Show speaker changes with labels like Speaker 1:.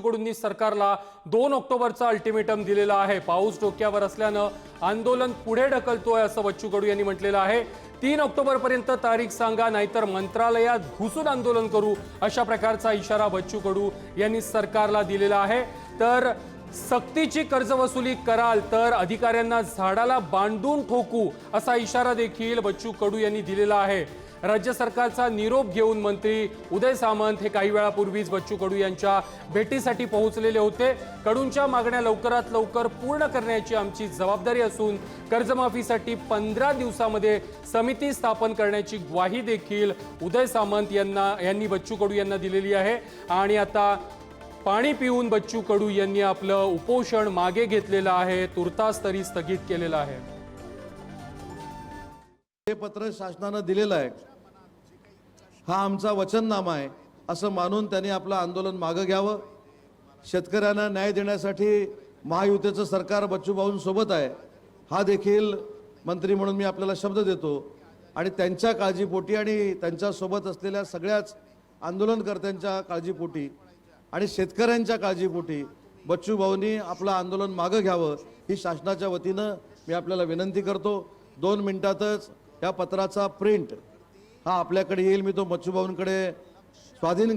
Speaker 1: कडूंनी सरकारला 2 ऑक्टोबरचा अल्टिमेटम दिलेला आहे। पाऊस डोक्यावर असल्यानं आंदोलन पुढे ढकलतोय असं बच्चू कडू यांनी म्हटलेलं आहे। 3 ऑक्टोबर पर्यंत तारीख सांगा, नाहीतर मंत्रालयात घुसून आंदोलन करू, अशा प्रकारचा इशारा बच्चू कडू यांनी सरकारला दिलेला आहे। तर सक्तीची कर्जवसुली कराल तर अधिकाऱ्यांना झाडाला बांधून ठोकू, असा इशारा देखील बच्चू कडू यांनी दिलेला आहे। राज्य सरकारचा निरोप घेऊन मंत्री उदय सामंत हे काही वेळापूर्वीच बच्चू कडू यांच्या भेटीसाठी पोहोचलेले होते। कडूंच्या मागण्या लवकरात लवकर पूर्ण करण्याची आमची जबाबदारी असून कर्जमाफीसाठी 15 दिवसांमध्ये समिती स्थापन करण्याची ग्वाही देखील उदय सामंत यांनी बच्चू कडू यांना दिलेली आहे। आणि आता पाणी पिऊन बच्चू कडू यांनी आपलं उपोषण मागे घेतलेलं आहे, तुर्तास तरी स्थगित केलेलं आहे।
Speaker 2: हे पत्र शासनाने दिलेलं आहे, हा आमचा वचननामा आहे असं मानून त्यांनी आपलं आंदोलन मागे घ्यावं। शेतकऱ्यांना न्याय देण्यासाठी महायुतीचं सरकार बच्चूभाऊंसोबत आहे, हा देखील मंत्री म्हणून मी आपल्याला शब्द देतो। आणि त्यांच्या काळजीपोटी आणि त्यांच्यासोबत असलेल्या सगळ्याच आंदोलनकर्त्यांच्या काळजीपोटी आणि शेतकऱ्यांच्या काळजीपोटी बच्चूभाऊंनी आपलं आंदोलन मागे घ्यावं, ही शासनाच्या वतीनं मी आपल्याला विनंती करतो। 2 मिनिटातच या पत्राचा प्रिंट हा आपल्याकडे येईल, मी तो बच्चूभाऊंकडे स्वाधीन